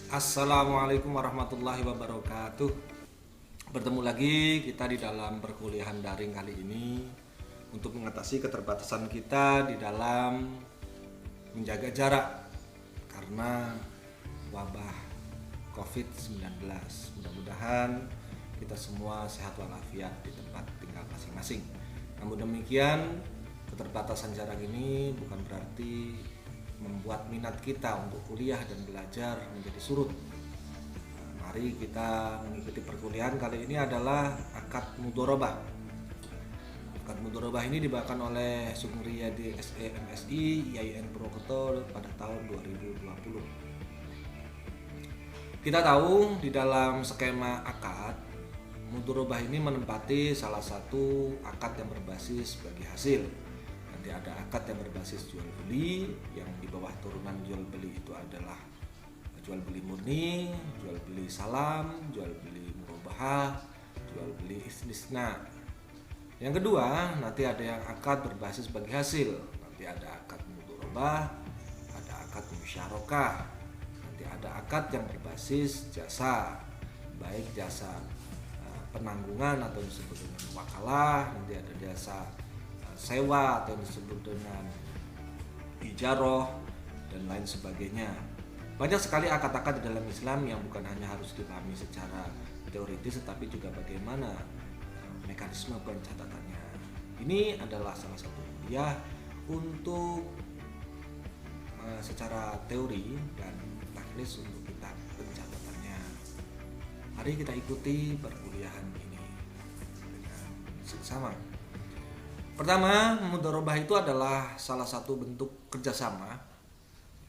Assalamualaikum warahmatullahi wabarakatuh. Bertemu lagi kita di dalam perkuliahan daring kali ini untuk mengatasi keterbatasan kita di dalam menjaga jarak karena wabah COVID-19. Mudah-mudahan kita semua sehat walafiat di tempat tinggal masing-masing. Namun demikian, keterbatasan jarak ini bukan berarti membuat minat kita untuk kuliah dan belajar menjadi surut. Mari kita mengikuti perkuliahan kali ini adalah akad mudharabah. Akad mudharabah ini dibawakan oleh Sugeng Riyadi SE MSI IAIN Purwokerto pada tahun 2020. Kita tahu di dalam skema akad, mudharabah ini menempati salah satu akad yang berbasis bagi hasil. Nanti ada akad yang berbasis jual beli, yang di bawah turunan jual beli itu adalah jual beli murni, jual beli salam, jual beli murabahah, jual beli istisna. Yang kedua, nanti ada yang akad berbasis bagi hasil. Nanti ada akad mudharabah, ada akad musyarakah. Nanti ada akad yang berbasis jasa, baik jasa penanggungan atau disebut dengan wakalah, nanti ada jasa sewa atau disebut dengan ijaroh dan lain sebagainya. Banyak sekali akad-akad di dalam Islam yang bukan hanya harus dipahami secara teoritis tetapi juga bagaimana mekanisme pencatatannya. Ini adalah salah satu kuliah untuk secara teori dan teknis untuk kita pencatatannya. Mari kita ikuti perkuliahan ini dengan seksama. Pertama, mudharabah itu adalah salah satu bentuk kerjasama,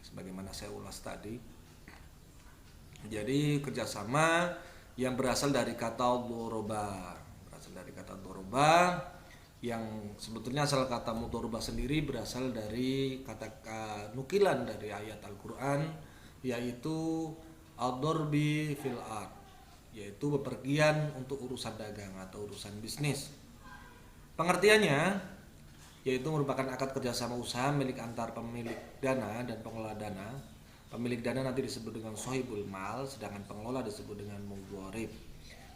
sebagaimana saya ulas tadi. Jadi kerjasama yang berasal dari kata dharaba, yang sebetulnya asal kata mudharabah sendiri berasal dari kata nukilan dari ayat Al-Quran, yaitu ad-darbi fil ard, yaitu bepergian untuk urusan dagang atau urusan bisnis. Pengertiannya yaitu merupakan akad kerjasama usaha milik antar pemilik dana dan pengelola dana. Pemilik dana nanti disebut dengan sohibul mal, sedangkan pengelola disebut dengan mudharib.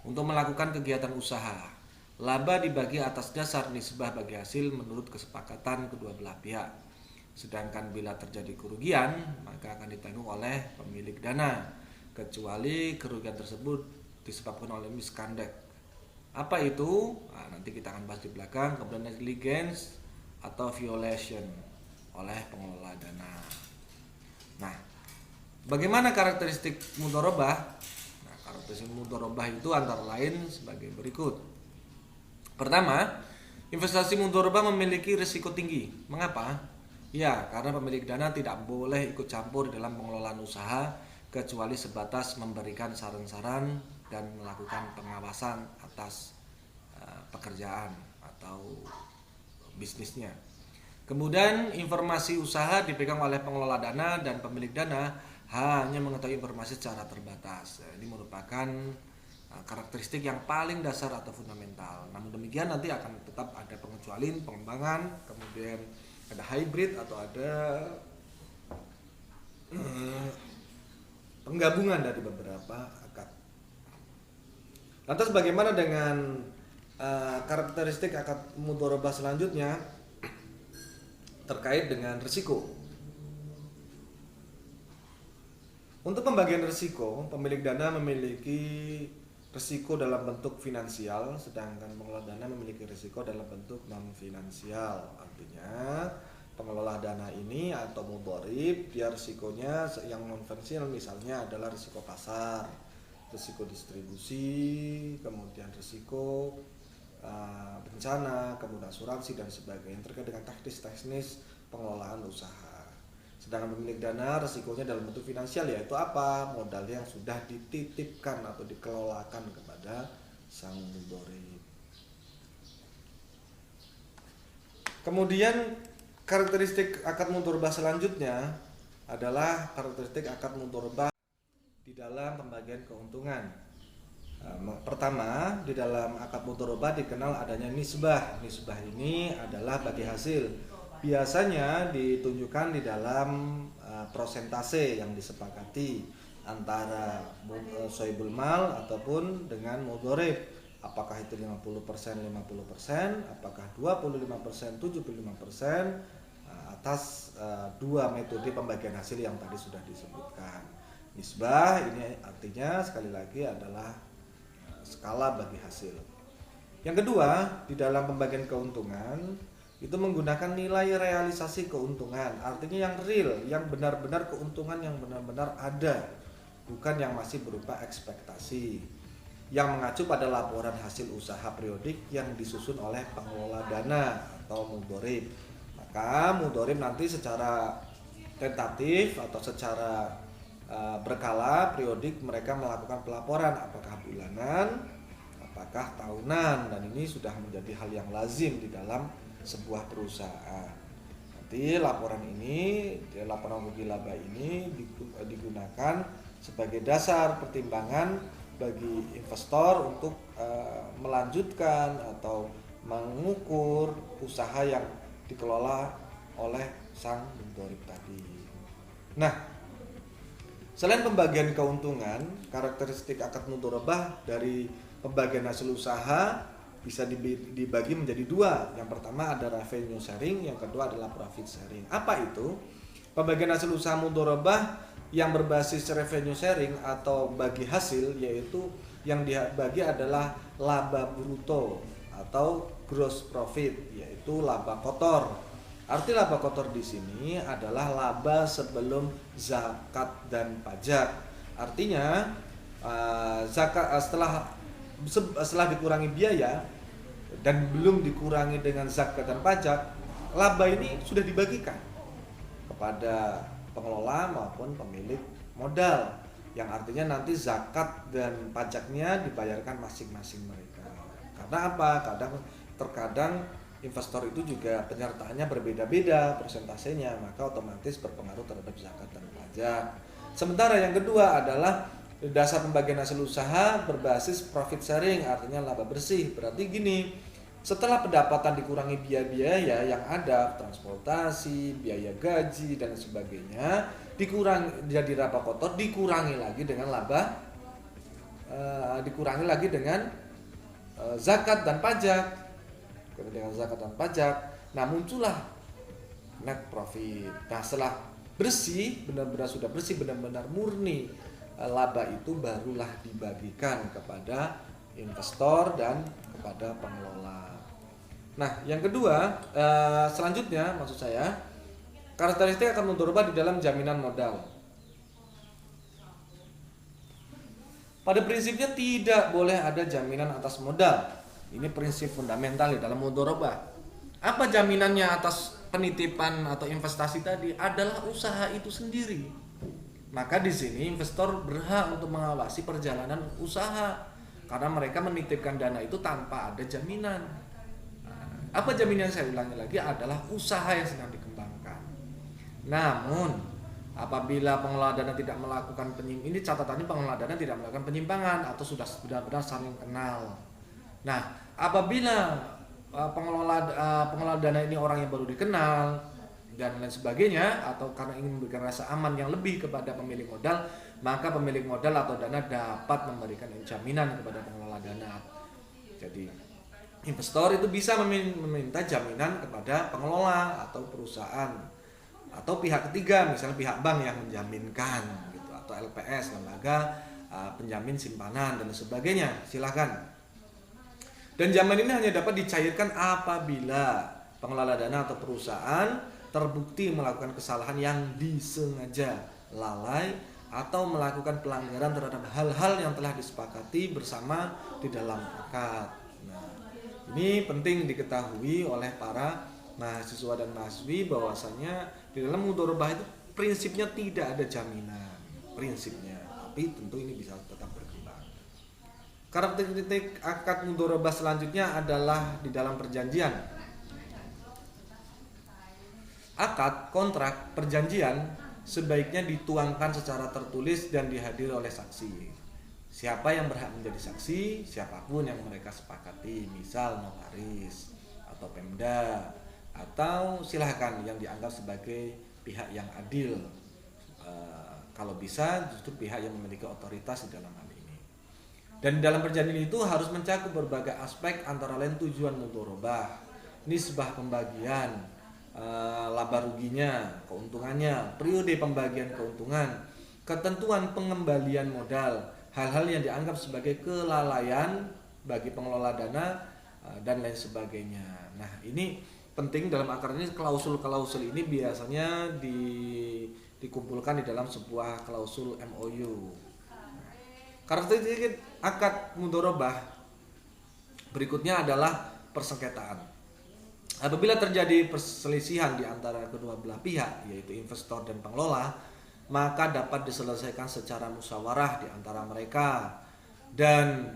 Untuk melakukan kegiatan usaha, laba dibagi atas dasar nisbah bagi hasil menurut kesepakatan kedua belah pihak. Sedangkan bila terjadi kerugian, maka akan ditanggung oleh pemilik dana, kecuali kerugian tersebut disebabkan oleh misconduct. Apa itu? Nah, nanti kita akan bahas di belakang. Kemudian negligence atau violation oleh pengelola dana. Nah, bagaimana karakteristik mudharabah? Nah, karakteristik mudharabah itu antara lain sebagai berikut. Pertama, investasi mudharabah memiliki risiko tinggi. Mengapa? Ya, karena pemilik dana tidak boleh ikut campur dalam pengelolaan usaha kecuali sebatas memberikan saran-saran dan melakukan pengawasan atas pekerjaan atau bisnisnya. Kemudian informasi usaha dipegang oleh pengelola dana dan pemilik dana hanya mengetahui informasi secara terbatas. Ini merupakan karakteristik yang paling dasar atau fundamental. Namun demikian nanti akan tetap ada pengecualian, pengembangan, kemudian ada hybrid atau ada penggabungan dari beberapa akad. Lantas bagaimana dengan karakteristik akad mudharabah selanjutnya terkait dengan risiko? Untuk pembagian risiko, pemilik dana memiliki risiko dalam bentuk finansial, sedangkan pengelola dana memiliki risiko dalam bentuk non finansial. Artinya pengelola dana ini atau mudharib, dia risikonya yang non finansial misalnya adalah risiko pasar, risiko distribusi, kemudian risiko bencana, kemudian asuransi dan sebagainya terkait dengan teknis pengelolaan usaha. Sedangkan pemilik dana risikonya dalam bentuk finansial, yaitu apa? Modal yang sudah dititipkan atau dikelolakan kepada sang mudharib. Kemudian karakteristik akad mudharabah selanjutnya adalah karakteristik akad mudharabah di dalam pembagian keuntungan. Pertama, di dalam akad mudharabah dikenal adanya nisbah. Nisbah ini adalah bagi hasil. Biasanya ditunjukkan di dalam prosentase yang disepakati. antara sohibul mal ataupun dengan mudhorib. Apakah itu 50%, 50%, apakah 25%, 75%, atas dua metode pembagian hasil yang tadi sudah disebutkan. Nisbah ini artinya sekali lagi adalah skala bagi hasil. Yang kedua, di dalam pembagian keuntungan itu menggunakan nilai realisasi keuntungan, artinya yang real, yang benar-benar keuntungan yang benar-benar ada, bukan yang masih berupa ekspektasi, yang mengacu pada laporan hasil usaha periodik yang disusun oleh pengelola dana atau mudhorib. Maka mudhorib nanti secara tentatif atau secara berkala periodik mereka melakukan pelaporan, apakah bulanan, apakah tahunan, dan ini sudah menjadi hal yang lazim di dalam sebuah perusahaan. Nanti laporan ini, laporan rugi laba ini digunakan sebagai dasar pertimbangan bagi investor untuk melanjutkan atau mengukur usaha yang dikelola oleh sang mudhorib tadi. Nah, selain pembagian keuntungan, karakteristik akad mudharabah dari pembagian hasil usaha bisa dibagi menjadi dua. Yang pertama ada revenue sharing, yang kedua adalah profit sharing. Apa itu? Pembagian hasil usaha mudharabah yang berbasis revenue sharing atau bagi hasil, yaitu yang dibagi adalah laba bruto atau gross profit, yaitu laba kotor. Arti laba kotor di sini adalah laba sebelum zakat dan pajak. Artinya zakat setelah dikurangi biaya dan belum dikurangi dengan zakat dan pajak, laba ini sudah dibagikan kepada pengelola maupun pemilik modal, yang artinya nanti zakat dan pajaknya dibayarkan masing-masing mereka. Karena apa? Terkadang investor itu juga penyertaannya berbeda-beda persentasenya, maka otomatis berpengaruh terhadap zakat dan pajak. Sementara yang kedua adalah dasar pembagian hasil usaha berbasis profit sharing, artinya laba bersih. Berarti gini, setelah pendapatan dikurangi biaya-biaya yang ada, transportasi, biaya gaji dan sebagainya, dikurangi jadi laba kotor, dikurangi lagi dengan laba, dikurangi lagi dengan zakat dan pajak. Dengan zakat dan pajak, nah muncullah net profit. Nah, setelah bersih, benar-benar sudah bersih, benar-benar murni, laba itu barulah dibagikan kepada investor dan kepada pengelola. Nah, yang kedua, selanjutnya maksud saya, karakteristik akan mudharabah di dalam jaminan modal. Pada prinsipnya tidak boleh ada jaminan atas modal. Ini prinsip fundamental di dalam mudharabah. Apa jaminannya atas penitipan atau investasi tadi? Adalah usaha itu sendiri. Maka di sini investor berhak untuk mengawasi perjalanan usaha, karena mereka menitipkan dana itu tanpa ada jaminan. Apa jaminan? Saya ulangi lagi, adalah usaha yang sedang dikembangkan. Namun apabila pengelola dana tidak melakukan ini catatannya, pengelola dana tidak melakukan penyimpangan atau sudah benar-benar saling kenal. Nah, apabila pengelola dana ini orang yang baru dikenal dan lain sebagainya, atau karena ingin memberikan rasa aman yang lebih kepada pemilik modal, maka pemilik modal atau dana dapat memberikan jaminan kepada pengelola dana. Jadi investor itu bisa meminta jaminan kepada pengelola atau perusahaan atau pihak ketiga, misalnya pihak bank yang menjaminkan gitu, atau LPS, lembaga penjamin simpanan dan sebagainya, silakan. Dan jaminan ini hanya dapat dicairkan apabila pengelola dana atau perusahaan terbukti melakukan kesalahan yang disengaja, lalai, atau melakukan pelanggaran terhadap hal-hal yang telah disepakati bersama di dalam akad. Nah, ini penting diketahui oleh para mahasiswa dan mahasiswi bahwasanya di dalam mudharabah itu prinsipnya tidak ada jaminan, prinsipnya, tapi tentu ini bisa tetap berkembang. Karakteristik akad mudharabah selanjutnya adalah di dalam perjanjian. Akad, kontrak, perjanjian sebaiknya dituangkan secara tertulis dan dihadiri oleh saksi. Siapa yang berhak menjadi saksi? Siapapun yang mereka sepakati, misal notaris atau Pemda, atau silahkan yang dianggap sebagai pihak yang adil, Kalau bisa justru pihak yang memiliki otoritas di dalam hal ini. Dan dalam perjanjian itu harus mencakup berbagai aspek antara lain tujuan mudharabah, nisbah pembagian, laba ruginya, keuntungannya, periode pembagian keuntungan, ketentuan pengembalian modal, hal-hal yang dianggap sebagai kelalaian bagi pengelola dana dan lain sebagainya. Nah, ini penting dalam akar ini, klausul-klausul ini biasanya dikumpulkan di dalam sebuah klausul MOU. Karakteristik akad mudharabah berikutnya adalah persengketaan. Apabila terjadi perselisihan di antara kedua belah pihak, yaitu investor dan pengelola, maka dapat diselesaikan secara musyawarah di antara mereka. Dan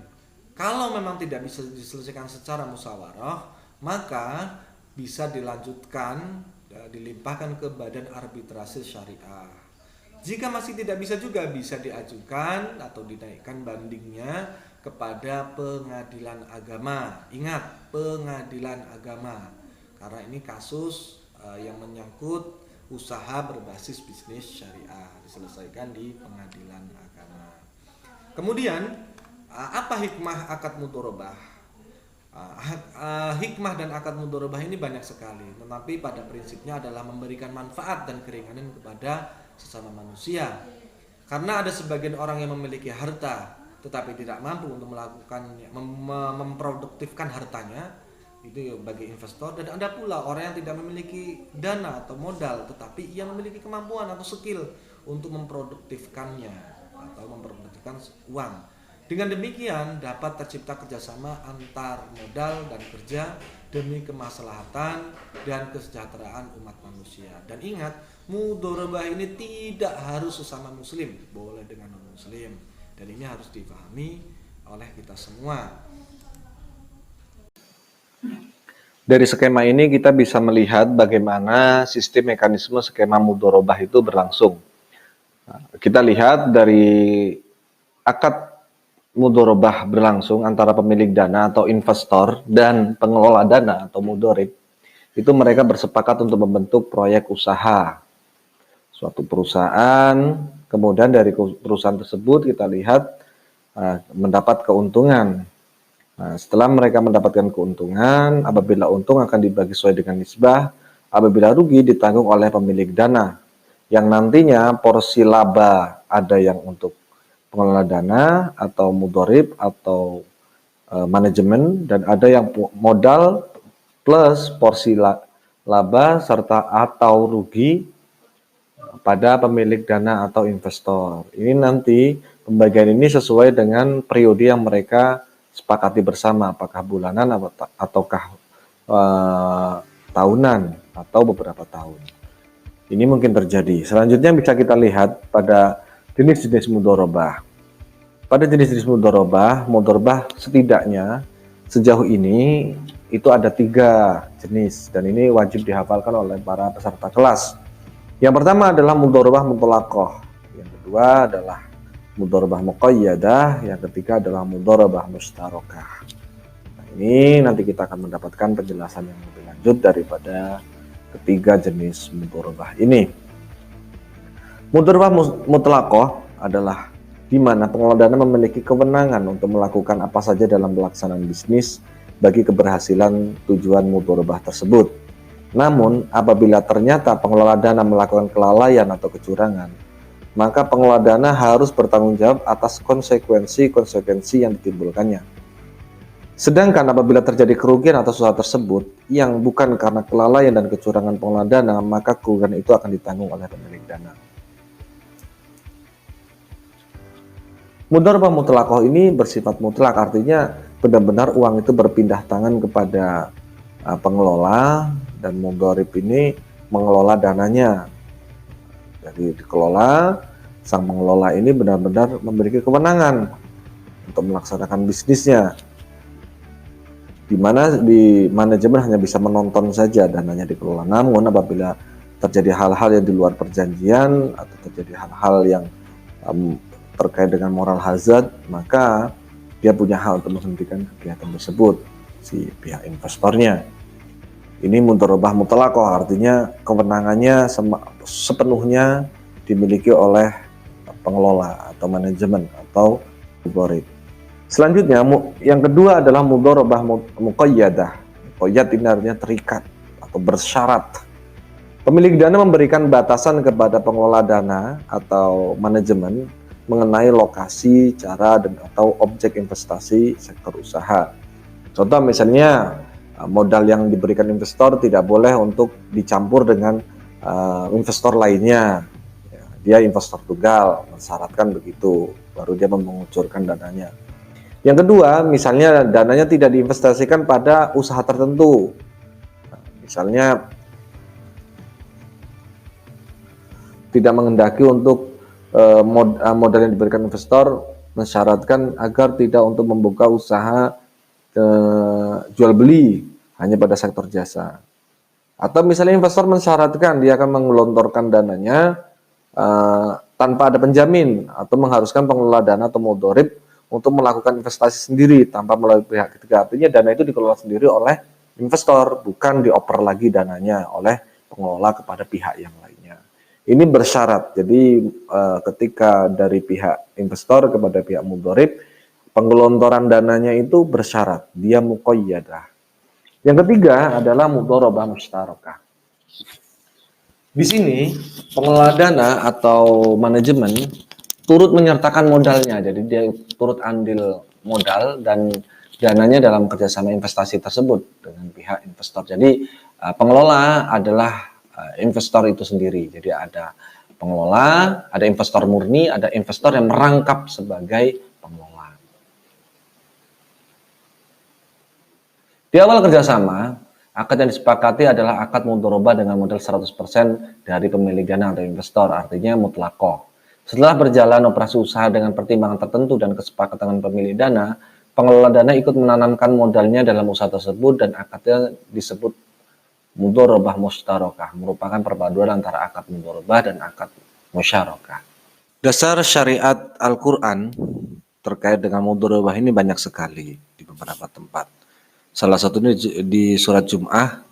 kalau memang tidak bisa diselesaikan secara musyawarah, maka bisa dilanjutkan, dilimpahkan ke Badan Arbitrase Syariah. Jika masih tidak bisa juga bisa diajukan atau dinaikkan bandingnya kepada pengadilan agama. Ingat, pengadilan agama. Karena ini kasus yang menyangkut usaha berbasis bisnis syariah, diselesaikan di pengadilan agama. Kemudian, apa hikmah akad mudharabah? Hikmah dan akad mudharabah ini banyak sekali, tetapi pada prinsipnya adalah memberikan manfaat dan keringanan kepada sesama manusia. Karena ada sebagian orang yang memiliki harta tetapi tidak mampu untuk melakukan memproduktifkan hartanya, itu bagi investor. Dan ada pula orang yang tidak memiliki dana atau modal tetapi ia memiliki kemampuan atau skill untuk memproduktifkannya atau memproduktifkan uang. Dengan demikian dapat tercipta kerjasama antar modal dan kerja demi kemaslahatan dan kesejahteraan umat manusia. Dan ingat, mudharabah ini tidak harus sesama muslim, boleh dengan non muslim. Dan ini harus dipahami oleh kita semua. Dari skema ini kita bisa melihat bagaimana sistem mekanisme skema mudharabah itu berlangsung. Kita lihat dari akad mudharabah berlangsung antara pemilik dana atau investor dan pengelola dana atau mudharib, itu mereka bersepakat untuk membentuk proyek usaha suatu perusahaan. Kemudian dari perusahaan tersebut kita lihat mendapat keuntungan. Nah, setelah mereka mendapatkan keuntungan, apabila untung akan dibagi sesuai dengan nisbah, apabila rugi ditanggung oleh pemilik dana, yang nantinya porsi laba ada yang untuk pengelola dana atau mudharib atau manajemen, dan ada yang modal plus porsi laba serta atau rugi pada pemilik dana atau investor. Ini nanti pembagian ini sesuai dengan periode yang mereka sepakati bersama, apakah bulanan ataukah tahunan atau beberapa tahun. Ini mungkin terjadi. Selanjutnya bisa kita lihat pada jenis-jenis mudharabah. Pada jenis-jenis mudharabah setidaknya sejauh ini itu ada 3 jenis, dan ini wajib dihafalkan oleh para peserta kelas. Yang pertama adalah mudharabah mutlaqah, yang kedua adalah mudharabah muqayyadah, yang ketiga adalah mudharabah mushtarakah. Nah, ini nanti kita akan mendapatkan penjelasan yang lebih lanjut daripada ketiga jenis mudharabah ini. Mudharabah mutlaqah adalah di mana pengelola dana memiliki kewenangan untuk melakukan apa saja dalam pelaksanaan bisnis bagi keberhasilan tujuan mudharabah tersebut. Namun, apabila ternyata pengelola dana melakukan kelalaian atau kecurangan, maka pengelola dana harus bertanggung jawab atas konsekuensi yang ditimbulkannya. Sedangkan apabila terjadi kerugian atas usaha tersebut yang bukan karena kelalaian dan kecurangan pengelola dana, maka kerugian itu akan ditanggung oleh pemilik dana. Mudharabah mutlaqah ini bersifat mutlak, artinya benar-benar uang itu berpindah tangan kepada pengelola, dan mudharib ini mengelola dananya. Jadi dikelola, sang pengelola ini benar-benar memiliki kewenangan untuk melaksanakan bisnisnya, di mana di manajemen hanya bisa menonton saja dananya dikelola. Namun apabila terjadi hal-hal yang di luar perjanjian atau terjadi hal-hal yang terkait dengan moral hazard, maka dia punya hak untuk menghentikan kegiatan tersebut, si pihak investornya. Ini mudharabah mutlaqah, artinya kewenangannya sepenuhnya dimiliki oleh pengelola atau manajemen atau mudharib. Selanjutnya yang kedua adalah mudharabah muqayyadah. Muqayyad ini artinya terikat atau bersyarat. Pemilik dana memberikan batasan kepada pengelola dana atau manajemen mengenai lokasi, cara, dan atau objek investasi sektor usaha. Contoh misalnya modal yang diberikan investor tidak boleh untuk dicampur dengan investor lainnya. Dia investor tunggal, mensyaratkan begitu, baru dia mengucurkan dananya. Yang kedua, misalnya dananya tidak diinvestasikan pada usaha tertentu. Misalnya tidak menghendaki untuk modal yang diberikan investor mensyaratkan agar tidak untuk membuka usaha jual beli hanya pada sektor jasa. Atau misalnya investor mensyaratkan dia akan menggelontorkan dananya tanpa ada penjamin atau mengharuskan pengelola dana atau mudharib untuk melakukan investasi sendiri tanpa melalui pihak ketiga. Artinya dana itu dikelola sendiri oleh investor, bukan dioper lagi dananya oleh pengelola kepada pihak yang lainnya. Ini bersyarat. Jadi ketika dari pihak investor kepada pihak mudharib, penggelontoran dananya itu bersyarat, dia muqayyadah. Yang ketiga adalah mudharabah mushtarakah. Di sini pengelola dana atau manajemen turut menyertakan modalnya, jadi dia turut andil modal dan dananya dalam kerjasama investasi tersebut dengan pihak investor. Jadi pengelola adalah investor itu sendiri. Jadi ada pengelola, ada investor murni, ada investor yang merangkap sebagai pengelola. Di awal kerjasama, akad yang disepakati adalah akad mudharabah dengan modal 100% dari pemilik dana atau investor, artinya mutlaqah. Setelah berjalan operasi usaha dengan pertimbangan tertentu dan kesepakatan pemilik dana, pengelola dana ikut menanamkan modalnya dalam usaha tersebut dan akadnya disebut mudharabah mushtarakah, merupakan perpaduan antara akad mudharabah dan akad musyarakah. Dasar syariat Al-Quran terkait dengan mudharabah ini banyak sekali di beberapa tempat. Salah satunya di surat Jum'ah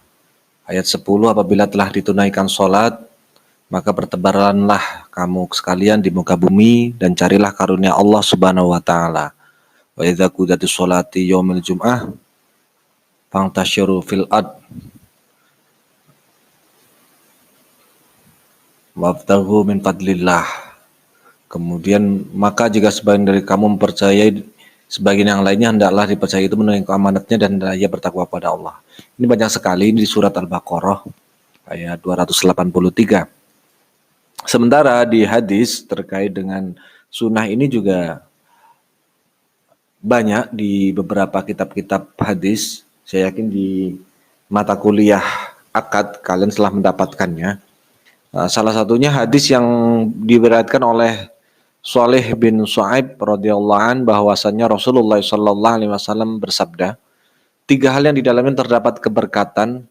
ayat 10, apabila telah ditunaikan sholat, maka bertebaranlah kamu sekalian di muka bumi dan carilah karunia Allah Subhanahu wa taala. Wa idza qudiyatis sholati yaumil jum'ah fantashiru fil ard wabtaghu min fadlillah. Kemudian maka jika sebagian dari kamu mempercayai sebagian yang lainnya, hendaklah dipercayai itu menunaikan amanatnya dan ia bertakwa pada Allah. Ini banyak sekali di surat Al-Baqarah ayat 283. Sementara di hadis terkait dengan sunnah ini juga banyak di beberapa kitab-kitab hadis. Saya yakin di mata kuliah akad kalian telah mendapatkannya. Salah satunya hadis yang diriwayatkan oleh Shalih bin Shu'aib radhiyallahu an bahwasannya Rasulullah sallallahu alaihi wasallam bersabda, 3 hal yang di dalamnya terdapat keberkatan: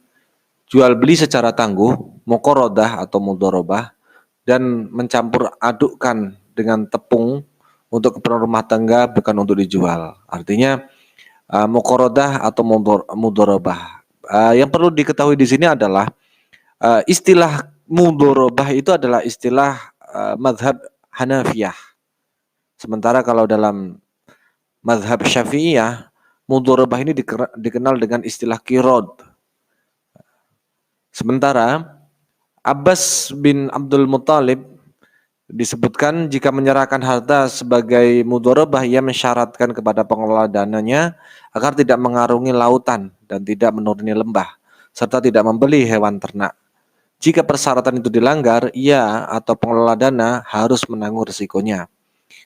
jual beli secara tangguh, muqaradah atau mudharabah, dan mencampur adukkan dengan tepung untuk keperluan rumah tangga, bukan untuk dijual. Artinya muqaradah atau mudharabah. Yang perlu diketahui di sini adalah istilah mudharabah itu adalah istilah mazhab Hanafiyah. Sementara kalau dalam mazhab Syafi'iyah, mudharabah ini dikenal dengan istilah qirad. Sementara Abbas bin Abdul Muthalib disebutkan jika menyerahkan harta sebagai mudharabah, ia mensyaratkan kepada pengelola dananya agar tidak mengarungi lautan dan tidak menuruni lembah, serta tidak membeli hewan ternak. Jika persyaratan itu dilanggar, ia atau pengelola dana harus menanggung risikonya.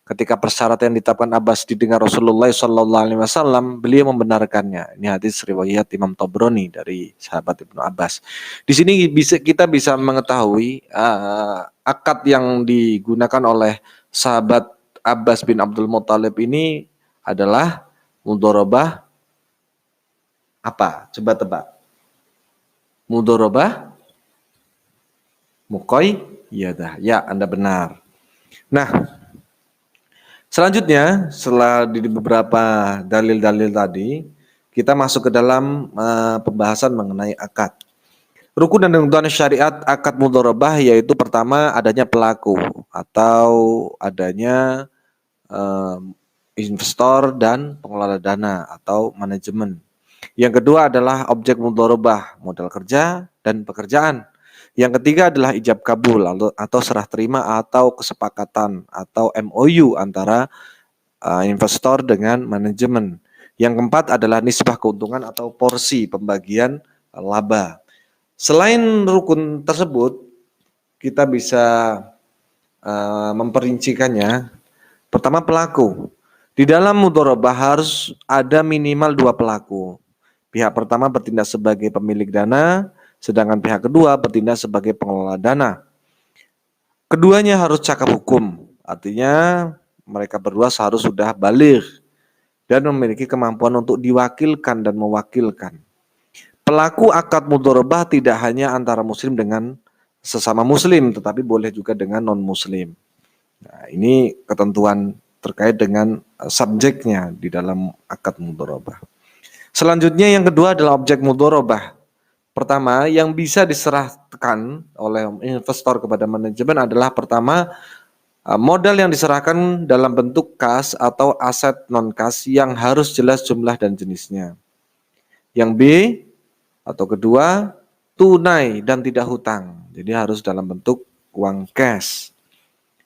Ketika persyaratan yang ditetapkan Abbas didengar Rasulullah SAW, beliau membenarkannya. Ini hadis riwayat Imam Tabrani dari sahabat Ibnu Abbas. Di sini kita bisa mengetahui akad yang digunakan oleh sahabat Abbas bin Abdul Muthalib ini adalah mudharabah apa? Coba tebak. Mudharabah muqayyadah. Ya, Anda benar. Nah, selanjutnya setelah di beberapa dalil-dalil tadi, kita masuk ke dalam pembahasan mengenai akad. Rukun dan ketentuan syariat akad mudharabah yaitu pertama adanya pelaku atau adanya investor dan pengelola dana atau manajemen. Yang kedua adalah objek mudharabah, modal kerja dan pekerjaan. Yang ketiga adalah ijab kabul atau serah terima atau kesepakatan atau MOU antara investor dengan manajemen. Yang keempat adalah nisbah keuntungan atau porsi pembagian laba. Selain rukun tersebut, kita bisa memperincikannya. Pertama, pelaku. Di dalam mudharabah harus ada minimal 2 pelaku. Pihak pertama bertindak sebagai pemilik dana, sedangkan pihak kedua bertindak sebagai pengelola dana. Keduanya harus cakap hukum, artinya mereka berdua seharus sudah baligh dan memiliki kemampuan untuk diwakilkan dan mewakilkan. Pelaku akad mudharabah tidak hanya antara muslim dengan sesama muslim, tetapi boleh juga dengan non-muslim. Nah, ini ketentuan terkait dengan subjeknya di dalam akad mudharabah. Selanjutnya yang kedua adalah objek mudharabah. Pertama, yang bisa diserahkan oleh investor kepada manajemen adalah pertama, modal yang diserahkan dalam bentuk kas atau aset non-kas yang harus jelas jumlah dan jenisnya. Yang B atau kedua, tunai dan tidak hutang. Jadi harus dalam bentuk uang cash.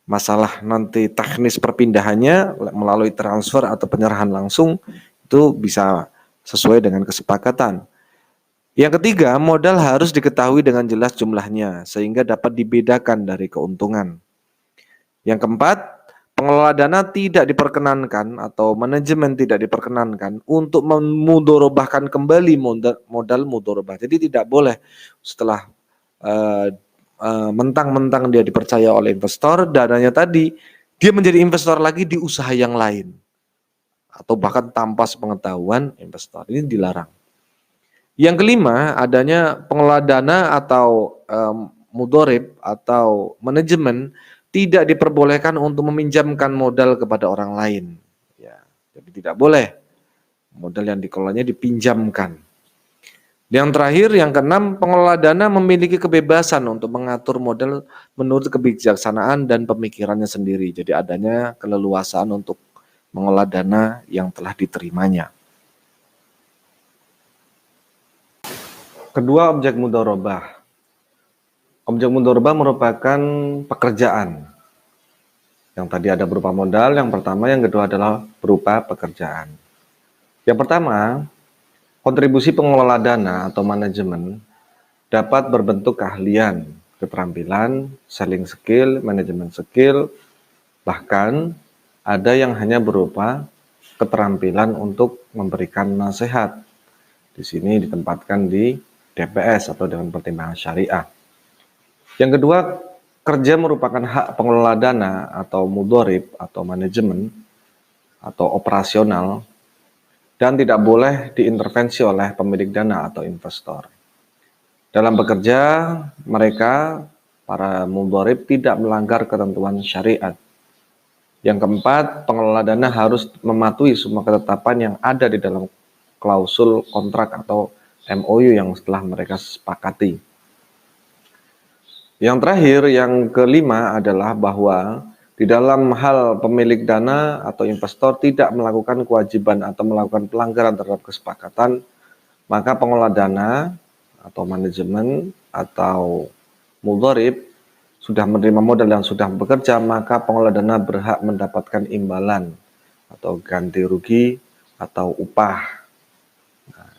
Masalah nanti teknis perpindahannya melalui transfer atau penyerahan langsung itu bisa sesuai dengan kesepakatan. Yang ketiga, modal harus diketahui dengan jelas jumlahnya sehingga dapat dibedakan dari keuntungan. Yang keempat, pengelola dana tidak diperkenankan atau manajemen tidak diperkenankan untuk memudharabahkan kembali modal mudharabah. Jadi tidak boleh setelah mentang-mentang dia dipercaya oleh investor, dananya tadi dia menjadi investor lagi di usaha yang lain atau bahkan tanpa sepengetahuan investor. Ini dilarang. Yang kelima, adanya pengelola dana atau mudharib atau manajemen tidak diperbolehkan untuk meminjamkan modal kepada orang lain. Ya, jadi tidak boleh modal yang dikelolanya dipinjamkan. Yang terakhir, yang keenam, pengelola dana memiliki kebebasan untuk mengatur modal menurut kebijaksanaan dan pemikirannya sendiri. Jadi adanya keleluasaan untuk mengelola dana yang telah diterimanya. Kedua, objek mudharabah. Objek mudharabah merupakan pekerjaan. Yang tadi ada berupa modal, yang pertama, yang kedua adalah berupa pekerjaan. Yang pertama, kontribusi pengelola dana atau manajemen dapat berbentuk keahlian, keterampilan, selling skill, manajemen skill, bahkan ada yang hanya berupa keterampilan untuk memberikan nasihat. Di sini ditempatkan di DPS atau Dewan Pertimbangan Syariah. Yang kedua, kerja merupakan hak pengelola dana atau mudharib atau manajemen atau operasional dan tidak boleh diintervensi oleh pemilik dana atau investor. Dalam bekerja, mereka, para mudharib, tidak melanggar ketentuan syariat. Yang keempat, pengelola dana harus mematuhi semua ketetapan yang ada di dalam klausul kontrak atau MOU yang setelah mereka sepakati. Yang terakhir, yang kelima adalah bahwa di dalam hal pemilik dana atau investor tidak melakukan kewajiban atau melakukan pelanggaran terhadap kesepakatan, maka pengelola dana atau manajemen atau mudharib sudah menerima modal dan sudah bekerja, maka pengelola dana berhak mendapatkan imbalan atau ganti rugi atau upah. Nah,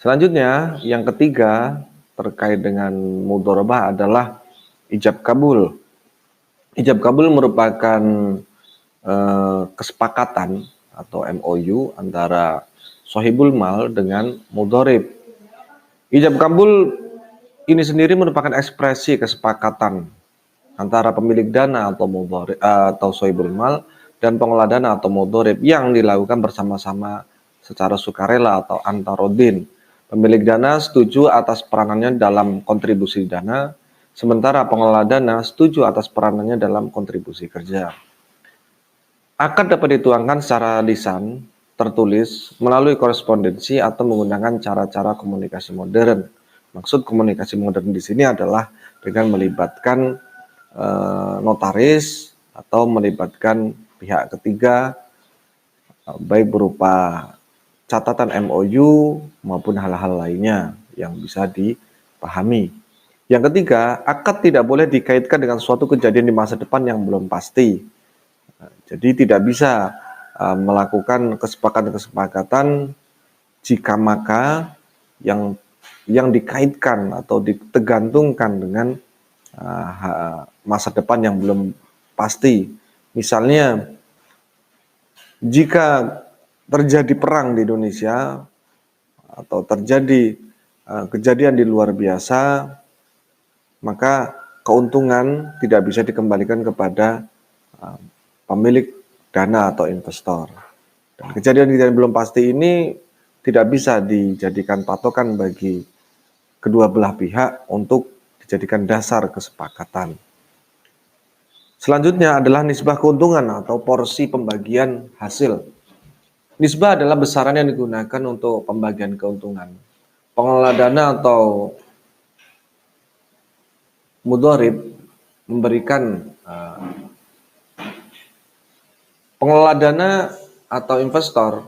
selanjutnya, yang ketiga terkait dengan mudharabah adalah ijab kabul. Ijab kabul merupakan kesepakatan atau MOU antara sohibul mal dengan mudharib. Ijab kabul ini sendiri merupakan ekspresi kesepakatan antara pemilik dana atau mudharib atau sohibul mal dan pengelola dana atau mudharib yang dilakukan bersama-sama secara sukarela atau antarodin. Pemilik dana setuju atas peranannya dalam kontribusi dana, sementara pengelola dana setuju atas peranannya dalam kontribusi kerja. Akad dapat dituangkan secara lisan, tertulis, melalui korespondensi atau menggunakan cara-cara komunikasi modern. Maksud komunikasi modern di sini adalah dengan melibatkan notaris atau melibatkan pihak ketiga, baik berupa catatan MOU maupun hal-hal lainnya yang bisa dipahami. Yang ketiga, akad tidak boleh dikaitkan dengan suatu kejadian di masa depan yang belum pasti. Jadi tidak bisa melakukan kesepakatan-kesepakatan jika maka yang dikaitkan atau digantungkan dengan masa depan yang belum pasti. Misalnya, jika terjadi perang di Indonesia atau terjadi kejadian di luar biasa, maka keuntungan tidak bisa dikembalikan kepada pemilik dana atau investor. Dan kejadian-kejadian belum pasti ini tidak bisa dijadikan patokan bagi kedua belah pihak untuk dijadikan dasar kesepakatan. Selanjutnya adalah nisbah keuntungan atau porsi pembagian hasil. Nisbah adalah besaran yang digunakan untuk pembagian keuntungan. Pengelola dana atau mudharib memberikan pengelola dana atau investor,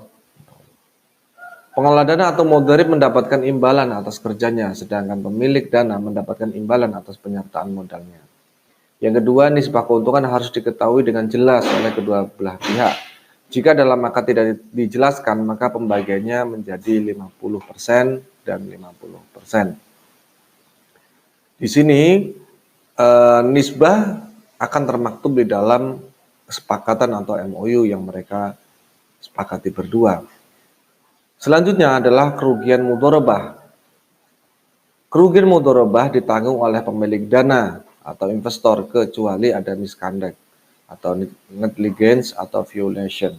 pengelola dana atau mudharib mendapatkan imbalan atas kerjanya, sedangkan pemilik dana mendapatkan imbalan atas penyertaan modalnya. Yang kedua, nisbah keuntungan harus diketahui dengan jelas oleh kedua belah pihak. Jika dalam akad tidak dijelaskan, maka pembagiannya menjadi 50% dan 50%. Di sini nisbah akan termaktub di dalam kesepakatan atau MOU yang mereka sepakati berdua. Selanjutnya adalah kerugian mudharabah. Kerugian mudharabah ditanggung oleh pemilik dana atau investor kecuali ada misconduct atau negligence atau violation.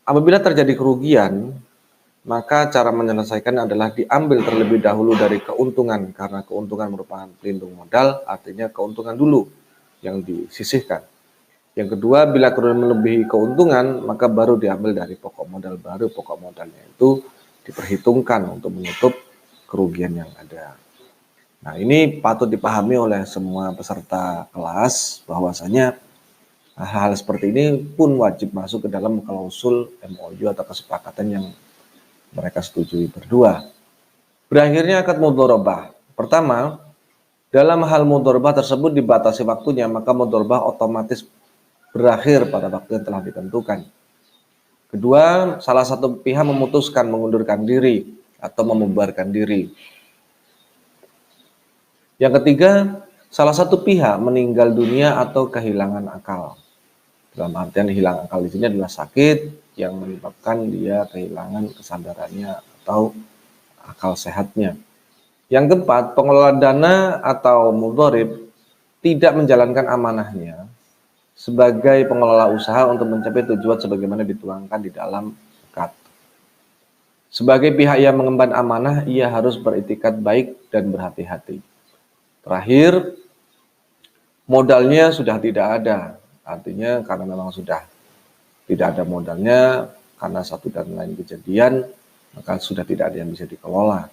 Apabila terjadi kerugian, maka cara menyelesaikan adalah diambil terlebih dahulu dari keuntungan, karena keuntungan merupakan pelindung modal, artinya keuntungan dulu yang disisihkan. Yang kedua, bila kerugian melebihi keuntungan, maka baru diambil dari pokok modal, baru pokok modalnya itu diperhitungkan untuk menutup kerugian yang ada. Nah, ini patut dipahami oleh semua peserta kelas bahwasanya hal-hal seperti ini pun wajib masuk ke dalam klausul MOU atau kesepakatan yang mereka setujui berdua. Berakhirnya akad mudharabah. Pertama, dalam hal mudharabah tersebut dibatasi waktunya, maka mudharabah otomatis berakhir pada waktu yang telah ditentukan. Kedua, salah satu pihak memutuskan mengundurkan diri atau membubarkan diri. Yang ketiga, salah satu pihak meninggal dunia atau kehilangan akal. Dalam artian hilang akal di sini adalah sakit yang menyebabkan dia kehilangan kesadarannya atau akal sehatnya. Yang keempat, pengelola dana atau mudharib tidak menjalankan amanahnya sebagai pengelola usaha untuk mencapai tujuan sebagaimana dituangkan di dalam akad. Sebagai pihak yang mengemban amanah, ia harus beretikat baik dan berhati-hati. Terakhir, modalnya sudah tidak ada. Artinya karena memang sudah tidak ada modalnya, karena satu dan lain kejadian, maka sudah tidak ada yang bisa dikelola.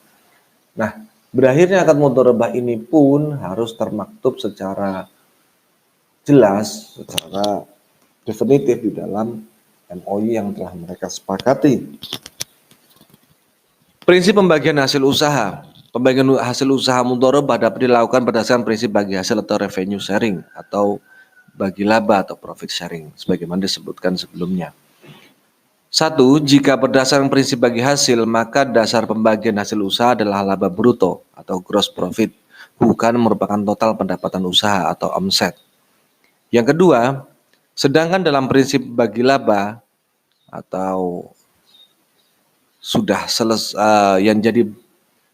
Nah, berakhirnya akad mudharabah ini pun harus termaktub secara jelas, secara definitif di dalam MOU yang telah mereka sepakati. Prinsip pembagian hasil usaha. Pembagian hasil usaha mudharabah dapat dilakukan berdasarkan prinsip bagi hasil atau revenue sharing atau bagi laba atau profit sharing sebagaimana disebutkan sebelumnya. 1. Jika berdasarkan prinsip bagi hasil, maka dasar pembagian hasil usaha adalah laba bruto atau gross profit, bukan merupakan total pendapatan usaha atau omset. Yang kedua, sedangkan dalam prinsip bagi laba atau sudah selesai yang jadi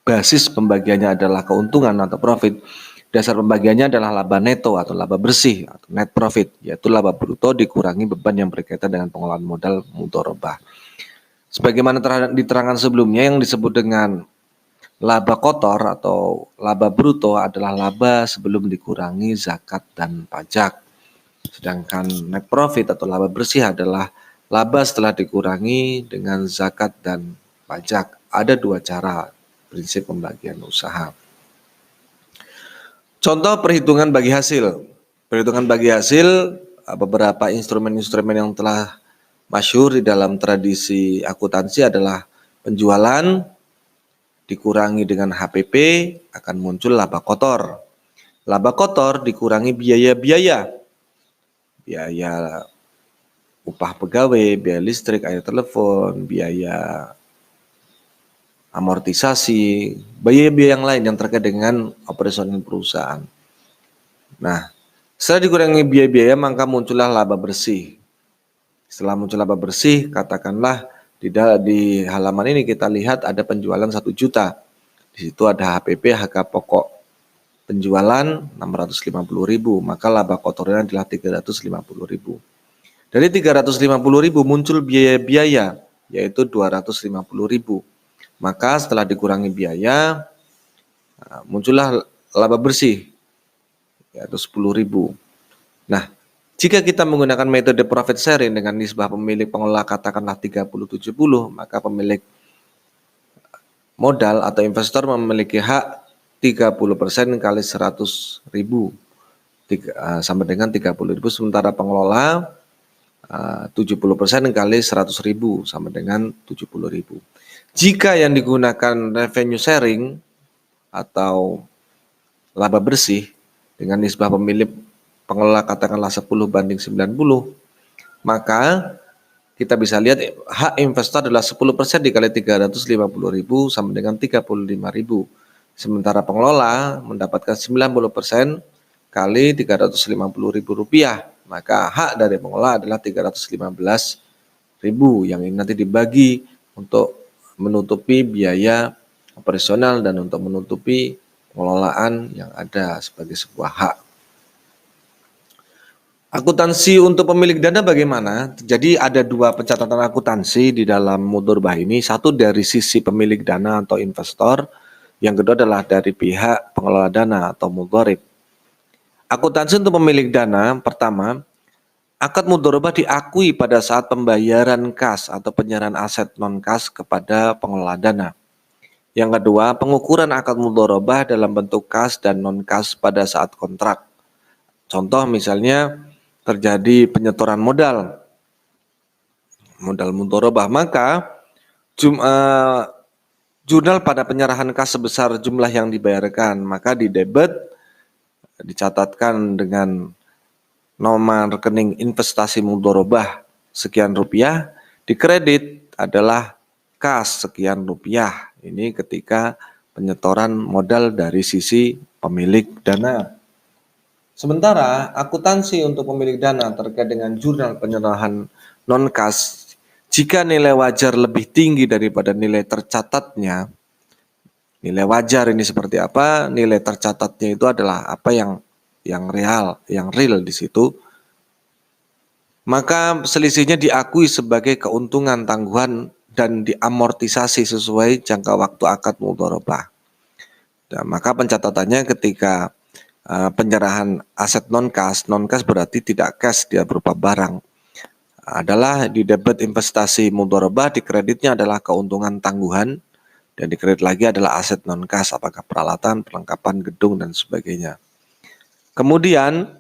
basis pembagiannya adalah keuntungan atau profit, dasar pembagiannya adalah laba neto atau laba bersih atau net profit, yaitu laba bruto dikurangi beban yang berkaitan dengan pengelolaan modal mudharabah. Sebagaimana diterangkan sebelumnya, yang disebut dengan laba kotor atau laba bruto adalah laba sebelum dikurangi zakat dan pajak. Sedangkan net profit atau laba bersih adalah laba setelah dikurangi dengan zakat dan pajak. Ada dua cara prinsip pembagian usaha. Contoh perhitungan bagi hasil. Perhitungan bagi hasil, beberapa instrumen-instrumen yang telah masyhur di dalam tradisi akuntansi adalah penjualan dikurangi dengan HPP akan muncul laba kotor. Laba kotor dikurangi biaya-biaya, biaya upah pegawai, biaya listrik, air telepon, biaya amortisasi, biaya-biaya yang lain yang terkait dengan operasional perusahaan. Nah, setelah dikurangi biaya-biaya maka muncullah laba bersih. Setelah muncul laba bersih, katakanlah di halaman ini kita lihat ada penjualan 1 juta. Di situ ada HPP, harga pokok penjualan 650.000, maka laba kotornya adalah 350.000. Dari 350.000 muncul biaya-biaya, yaitu 250.000. Maka setelah dikurangi biaya, muncullah laba bersih, yaitu 10.000. Nah, jika kita menggunakan metode profit sharing dengan nisbah pemilik pengelola katakanlah 30-70, maka pemilik modal atau investor memiliki hak 30% kali 100.000 sama dengan 30.000, sementara pengelola 70% kali 100.000 sama dengan 70.000. Jika yang digunakan revenue sharing atau laba bersih dengan nisbah pemilik pengelola katakanlah 10/90, maka kita bisa lihat hak investor adalah 10% dikali 350.000 sama dengan 35.000. Sementara pengelola mendapatkan 90% kali 350.000 rupiah, maka hak dari pengelola adalah 315.000 yang ini nanti dibagi untuk menutupi biaya operasional dan untuk menutupi pengelolaan yang ada sebagai sebuah hak. Akuntansi untuk pemilik dana bagaimana? Jadi ada dua pencatatan akuntansi di dalam mudhorbah ini. Satu dari sisi pemilik dana atau investor, yang kedua adalah dari pihak pengelola dana atau mudhorib. Akuntansi untuk pemilik dana, pertama, akad mudhorbah diakui pada saat pembayaran kas atau penyerahan aset non-kas kepada pengelola dana. Yang kedua, pengukuran akad mudhorbah dalam bentuk kas dan non-kas pada saat kontrak. Contoh misalnya terjadi penyetoran modal mudhorbah, maka jurnal pada penyerahan kas sebesar jumlah yang dibayarkan, maka di debit dicatatkan dengan nomor rekening investasi mudhorbah sekian rupiah, di kredit adalah kas sekian rupiah. Ini ketika penyetoran modal dari sisi pemilik dana. Sementara akuntansi untuk pemilik dana terkait dengan jurnal penyerahan non-kas, jika nilai wajar lebih tinggi daripada nilai tercatatnya, nilai wajar ini seperti apa? Nilai tercatatnya itu adalah apa yang real di situ. Maka selisihnya diakui sebagai keuntungan tangguhan dan diamortisasi sesuai jangka waktu akad mudhorbah. Nah, maka pencatatannya ketika penyerahan aset non-kas berarti tidak cash, dia berupa barang, adalah di debit investasi mudhorbah, di kreditnya adalah keuntungan tangguhan, dan di kredit lagi adalah aset non-kas, apakah peralatan, perlengkapan, gedung, dan sebagainya. Kemudian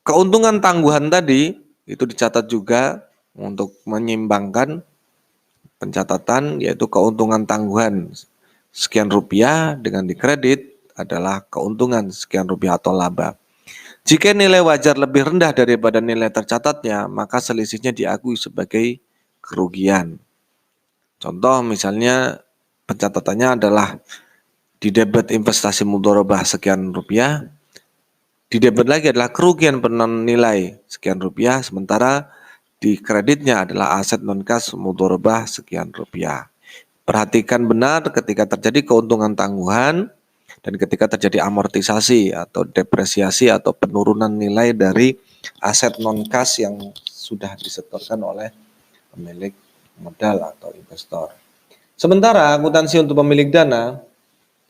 keuntungan tangguhan tadi itu dicatat juga untuk menyimbangkan pencatatan, yaitu keuntungan tangguhan sekian rupiah dengan di kredit adalah keuntungan sekian rupiah atau laba. Jika nilai wajar lebih rendah daripada nilai tercatatnya, maka selisihnya diakui sebagai kerugian. Contoh misalnya pencatatannya adalah di debit investasi mudhorbah sekian rupiah, di debit lagi adalah kerugian penon nilai sekian rupiah, sementara di kreditnya adalah aset non-kas mudhorbah sekian rupiah. Perhatikan benar ketika terjadi keuntungan tangguhan dan ketika terjadi amortisasi atau depresiasi atau penurunan nilai dari aset non-kas yang sudah disetorkan oleh pemilik modal atau investor. Sementara akuntansi untuk pemilik dana,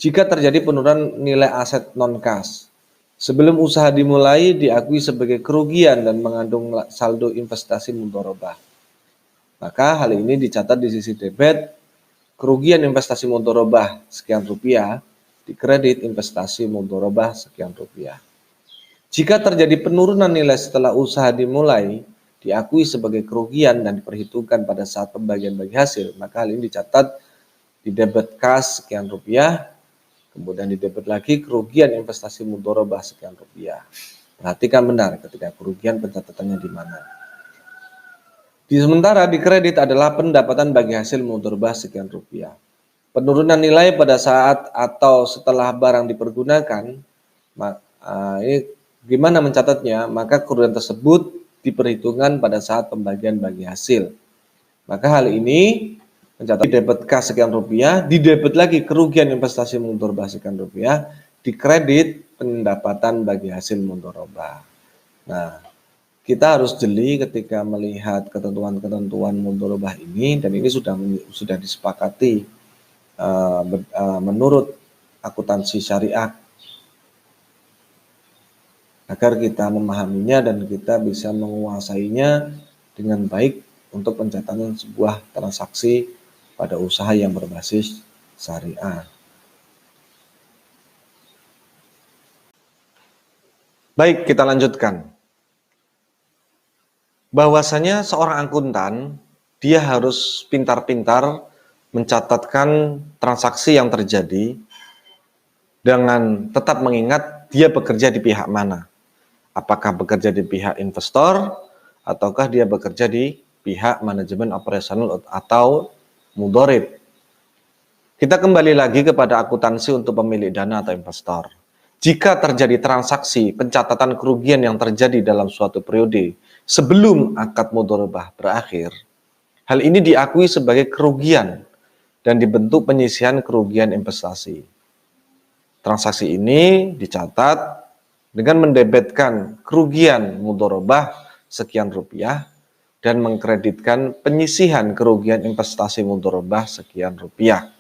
jika terjadi penurunan nilai aset non-kas, sebelum usaha dimulai diakui sebagai kerugian dan mengandung saldo investasi mudhorbah. Maka hal ini dicatat di sisi debit, kerugian investasi mudhorbah sekian rupiah, di kredit investasi mudhorbah sekian rupiah. Jika terjadi penurunan nilai setelah usaha dimulai, diakui sebagai kerugian dan diperhitungkan pada saat pembagian bagi hasil, maka hal ini dicatat di debit kas sekian rupiah, kemudian di debit lagi kerugian investasi mudharabah sekian rupiah. Perhatikan benar ketika kerugian pencatatannya di mana. Sementara di kredit adalah pendapatan bagi hasil mudharabah sekian rupiah. Penurunan nilai pada saat atau setelah barang dipergunakan, ini gimana mencatatnya? Maka kerugian tersebut diperhitungkan pada saat pembagian bagi hasil. Maka hal ini mencatat debit kas sekian rupiah, di debit lagi kerugian investasi mudharabah sekian rupiah, di kredit pendapatan bagi hasil mudharabah. Nah, kita harus jeli ketika melihat ketentuan-ketentuan mudharabah ini, dan ini sudah disepakati menurut akuntansi syariah, agar kita memahaminya dan kita bisa menguasainya dengan baik untuk pencatatan sebuah transaksi pada usaha yang berbasis syariah. Baik, kita lanjutkan. Bahwasanya seorang akuntan, dia harus pintar-pintar mencatatkan transaksi yang terjadi dengan tetap mengingat dia bekerja di pihak mana. Apakah bekerja di pihak investor ataukah dia bekerja di pihak manajemen operasional atau mudharib. Kita kembali lagi kepada akuntansi untuk pemilik dana atau investor. Jika terjadi transaksi pencatatan kerugian yang terjadi dalam suatu periode sebelum akad mudharabah berakhir, hal ini diakui sebagai kerugian dan dibentuk penyisihan kerugian investasi. Transaksi ini dicatat dengan mendebetkan kerugian mudharabah sekian rupiah dan mengkreditkan penyisihan kerugian investasi mudharabah sekian rupiah.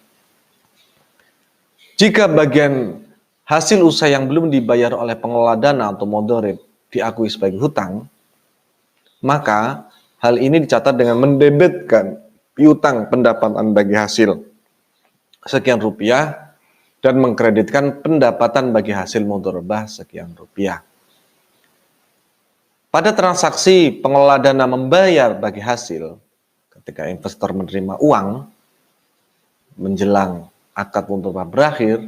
Jika bagian hasil usaha yang belum dibayar oleh pengelola dana atau mudharib diakui sebagai hutang, maka hal ini dicatat dengan mendebetkan piutang pendapatan bagi hasil sekian rupiah dan mengkreditkan pendapatan bagi hasil mudharabah sekian rupiah. Pada transaksi pengelola dana membayar bagi hasil, ketika investor menerima uang menjelang akad mudharabah berakhir,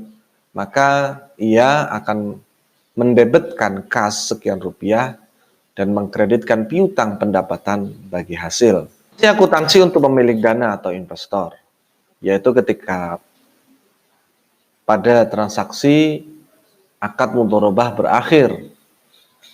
maka ia akan mendebetkan kas sekian rupiah dan mengkreditkan piutang pendapatan bagi hasil. Ini akuntansi untuk pemilik dana atau investor, yaitu ketika pada transaksi akad mudharabah berakhir,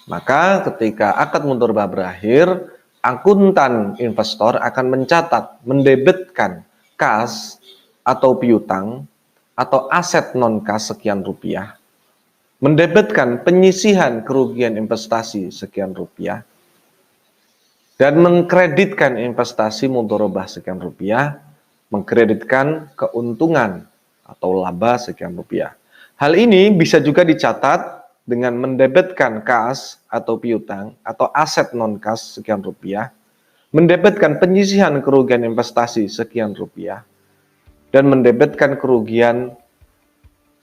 maka ketika akad mudharabah berakhir, akuntan investor akan mencatat, mendebetkan kas atau piutang atau aset non-kas sekian rupiah, mendebetkan penyisihan kerugian investasi sekian rupiah, dan mengkreditkan investasi mudharabah sekian rupiah, mengkreditkan keuntungan atau laba sekian rupiah. Hal ini bisa juga dicatat dengan mendebetkan kas atau piutang atau aset non-kas sekian rupiah, mendebetkan penyisihan kerugian investasi sekian rupiah, dan mendebetkan kerugian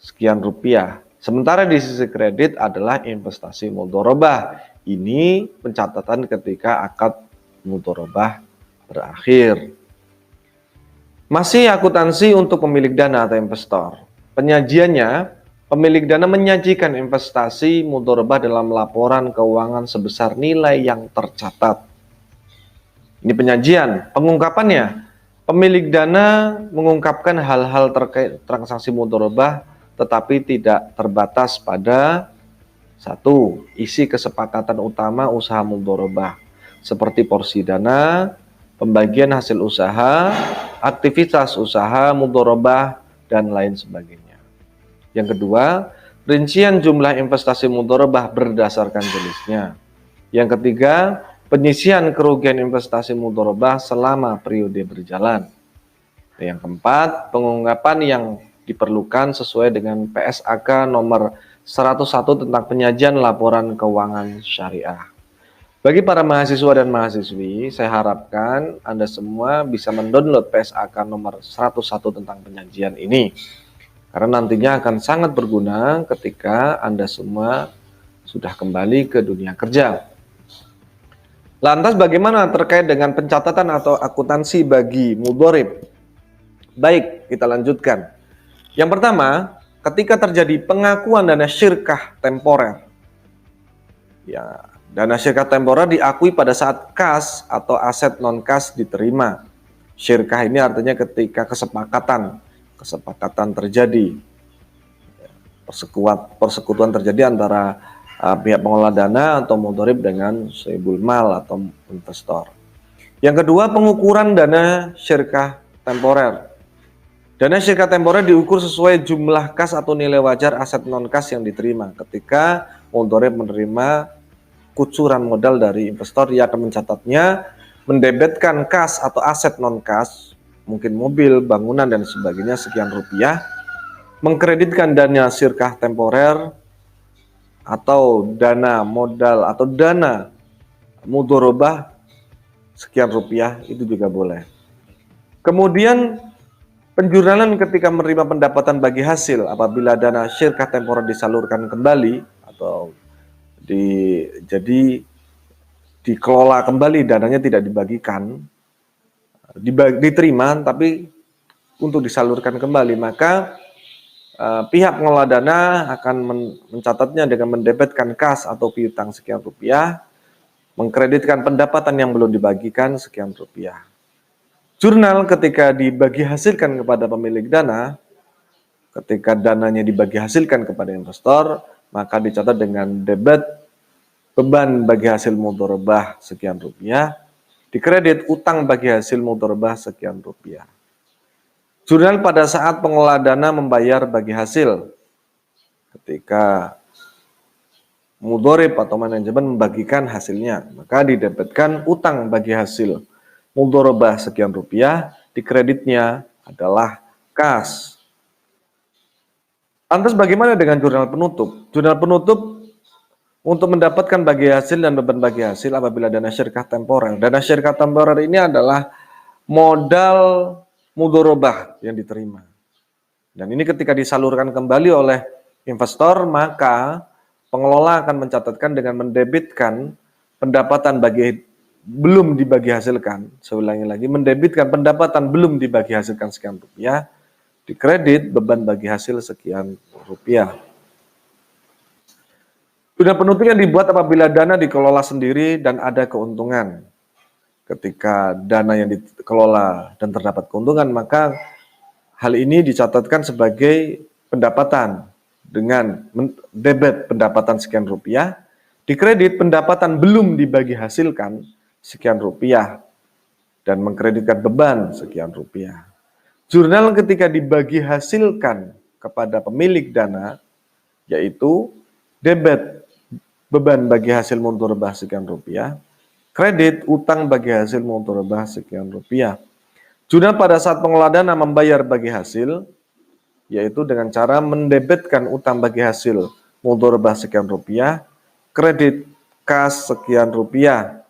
sekian rupiah. Sementara di sisi kredit adalah investasi mudharabah. Ini pencatatan ketika akad mudharabah berakhir. Masih akuntansi untuk pemilik dana atau investor. Penyajiannya, pemilik dana menyajikan investasi mudharabah dalam laporan keuangan sebesar nilai yang tercatat. Ini penyajian. Pengungkapannya, pemilik dana mengungkapkan hal-hal terkait transaksi mudharabah tetapi tidak terbatas pada 1. Isi kesepakatan utama usaha mudharabah seperti porsi dana, pembagian hasil usaha, aktivitas usaha mudharabah, dan lain sebagainya. Yang kedua, rincian jumlah investasi mudharabah berdasarkan jenisnya. Yang ketiga, penyisihan kerugian investasi mudharabah selama periode berjalan. Yang keempat, pengungkapan yang diperlukan sesuai dengan PSAK nomor 101 tentang penyajian laporan keuangan syariah. Bagi para mahasiswa dan mahasiswi, saya harapkan Anda semua bisa mendownload PSAK nomor 101 tentang penyajian ini. Karena nantinya akan sangat berguna ketika Anda semua sudah kembali ke dunia kerja. Lantas bagaimana terkait dengan pencatatan atau akuntansi bagi mudhorib? Baik, kita lanjutkan. Yang pertama, ketika terjadi pengakuan dana syirkah temporer. Ya, dana syirkah temporer diakui pada saat kas atau aset non-kas diterima. Syirkah ini artinya ketika kesepakatan terjadi. Persekutuan terjadi antara pihak pengelola dana atau mudhorib dengan sahibul mal atau investor. Yang kedua, pengukuran dana syirkah temporer. Dana syirkah temporer diukur sesuai jumlah kas atau nilai wajar aset non-kas yang diterima. Ketika mudhorib menerima kucuran modal dari investor, ia akan mencatatnya, mendebetkan kas atau aset non-kas, mungkin mobil, bangunan, dan sebagainya sekian rupiah, mengkreditkan dana syirkah temporer atau dana modal atau dana mudhorobah sekian rupiah, itu juga boleh. Kemudian penjurnalan ketika menerima pendapatan bagi hasil apabila dana syirkah temporer disalurkan kembali atau jadi dikelola kembali, dananya tidak dibagikan, diterima tapi untuk disalurkan kembali, maka pihak pengelola dana akan mencatatnya dengan mendebetkan kas atau piutang sekian rupiah, mengkreditkan pendapatan yang belum dibagikan sekian rupiah. Jurnal ketika dibagi hasilkan kepada pemilik dana, ketika dananya dibagi hasilkan kepada investor, maka dicatat dengan debit beban bagi hasil mudhorobah sekian rupiah, dikredit utang bagi hasil mudhorobah sekian rupiah. Jurnal pada saat pengelola dana membayar bagi hasil, ketika mudhorib atau manajemen membagikan hasilnya, maka didebetkan utang bagi hasil mudhorobah sekian rupiah, dikreditnya adalah kas. Lantas bagaimana dengan jurnal penutup? Jurnal penutup untuk mendapatkan bagi hasil dan beban bagi hasil apabila dana syirkah temporer. Dana syirkah temporer ini adalah modal mudhorobah yang diterima. Dan ini ketika disalurkan kembali oleh investor, maka pengelola akan mencatatkan dengan mendebitkan pendapatan belum dibagi hasilkan. Saya ulangi lagi, mendebitkan pendapatan belum dibagi hasilkan sekian rupiah, dikredit beban bagi hasil sekian rupiah. Jurnal penutup yang dibuat apabila dana dikelola sendiri dan ada keuntungan. Ketika dana yang dikelola dan terdapat keuntungan, maka hal ini dicatatkan sebagai pendapatan dengan debit pendapatan sekian rupiah, dikredit pendapatan belum dibagi hasilkan sekian rupiah, dan mengkreditkan beban sekian rupiah. Jurnal ketika dibagi hasilkan kepada pemilik dana, yaitu debit beban bagi hasil mudhorobah sekian rupiah, kredit utang bagi hasil mudhorobah sekian rupiah. Jurnal pada saat pengelola dana membayar bagi hasil, yaitu dengan cara mendebitkan utang bagi hasil mudhorobah sekian rupiah, kredit kas sekian rupiah.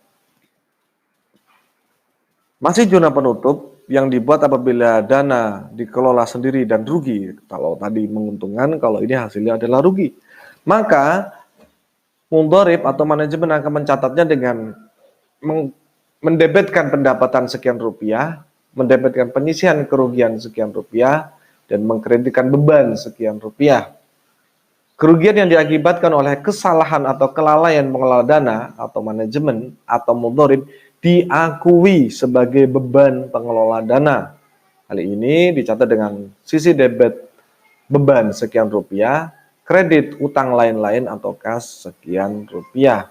Masih jurnal penutup yang dibuat apabila dana dikelola sendiri dan rugi. Kalau tadi menguntungkan, kalau ini hasilnya adalah rugi, maka mudhorib atau manajemen akan mencatatnya dengan mendebitkan pendapatan sekian rupiah, mendebitkan penyisihan kerugian sekian rupiah, dan mengkreditkan beban sekian rupiah. Kerugian yang diakibatkan oleh kesalahan atau kelalaian pengelola dana atau manajemen atau mudhorib diakui sebagai beban pengelola dana. Hal ini dicatat dengan sisi debit beban sekian rupiah, kredit utang lain-lain atau kas sekian rupiah.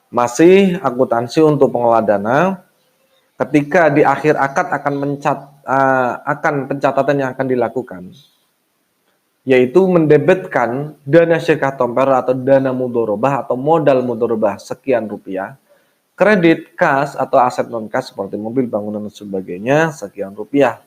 Masih akuntansi untuk pengelola dana, ketika di akhir akad akan pencatatan yang akan dilakukan, yaitu mendebitkan dana syirkah temporer atau dana mudhorobah atau modal mudhorobah sekian rupiah, kredit kas atau aset non-kas seperti mobil, bangunan, dan sebagainya sekian rupiah.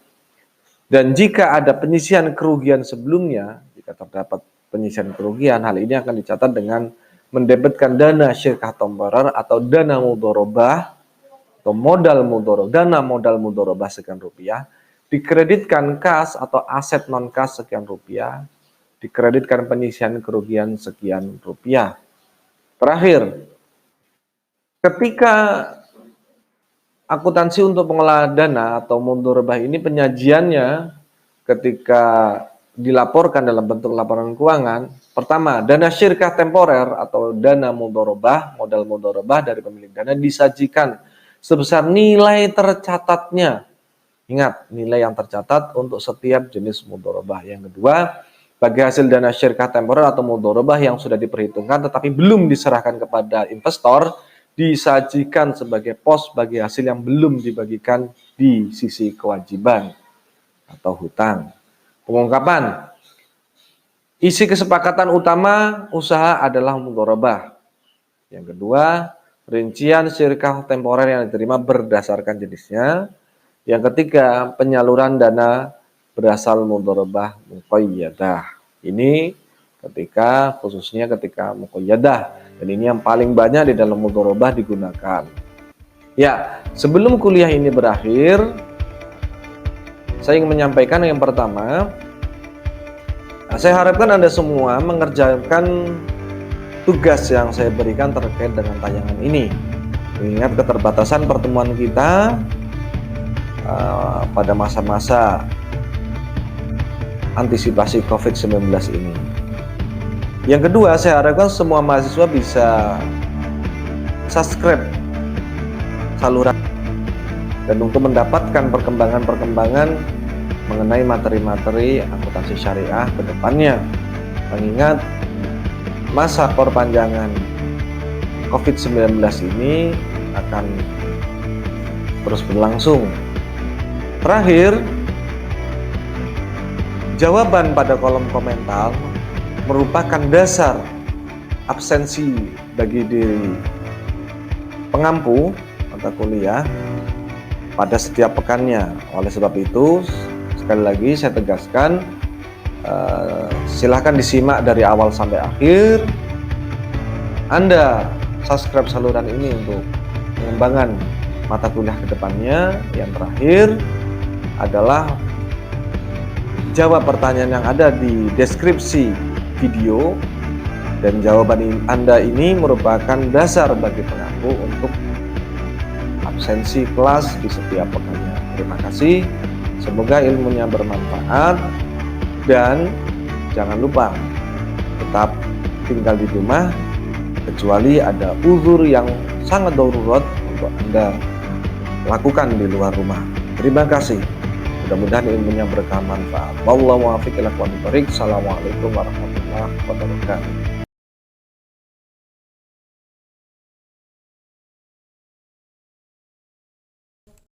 Dan jika ada penyisihan kerugian sebelumnya, jika terdapat penyisihan kerugian, hal ini akan dicatat dengan mendebitkan dana syirkah temporer atau dana mudhorobah atau dana modal mudhorobah sekian rupiah, dikreditkan kas atau aset non-kas sekian rupiah, dikreditkan penyisihan kerugian sekian rupiah. Terakhir, ketika akuntansi untuk pengelola dana atau mudharabah ini penyajiannya ketika dilaporkan dalam bentuk laporan keuangan, pertama, dana syirkah temporer atau dana mudharabah, modal mudharabah dari pemilik dana disajikan sebesar nilai tercatatnya. Ingat, nilai yang tercatat untuk setiap jenis mudharabah. Yang kedua, bagi hasil dana syirkah temporer atau mudharabah yang sudah diperhitungkan tetapi belum diserahkan kepada investor, disajikan sebagai pos bagi hasil yang belum dibagikan di sisi kewajiban atau hutang. Pengungkapan. Isi kesepakatan utama usaha adalah mudharabah. Yang kedua, rincian syirkah temporer yang diterima berdasarkan jenisnya. Yang ketiga, penyaluran dana berasal mudharabah muqayyadah. Ini khususnya ketika muqayyadah, dan ini yang paling banyak di dalam mudharabah digunakan. Ya, sebelum kuliah ini berakhir, saya ingin menyampaikan yang pertama, saya harapkan Anda semua mengerjakan tugas yang saya berikan terkait dengan tayangan ini. Mengingat keterbatasan pertemuan kita pada masa-masa antisipasi COVID-19 ini. Yang kedua, saya harapkan semua mahasiswa bisa subscribe saluran dan untuk mendapatkan perkembangan-perkembangan mengenai materi-materi akuntansi syariah ke depannya. Mengingat masa perpanjangan COVID-19 ini akan terus berlangsung. Terakhir, jawaban pada kolom komentar merupakan dasar absensi bagi diri pengampu mata kuliah pada setiap pekannya. Oleh sebab itu, sekali lagi saya tegaskan, silahkan disimak dari awal sampai akhir. Anda subscribe saluran ini untuk pengembangan mata kuliah ke depannya. Yang terakhir adalah jawab pertanyaan yang ada di deskripsi video, dan jawaban Anda ini merupakan dasar bagi pengampu untuk absensi kelas di setiap pekannya. Terima kasih, semoga ilmunya bermanfaat, dan jangan lupa tetap tinggal di rumah kecuali ada uzur yang sangat darurat untuk Anda lakukan di luar rumah. Terima kasih. Mudah-mudahan ilmunya berkah manfaat. Wallahu muwaffiq ila aqwamit thoriq. Assalamualaikum warahmatullahi wabarakatuh.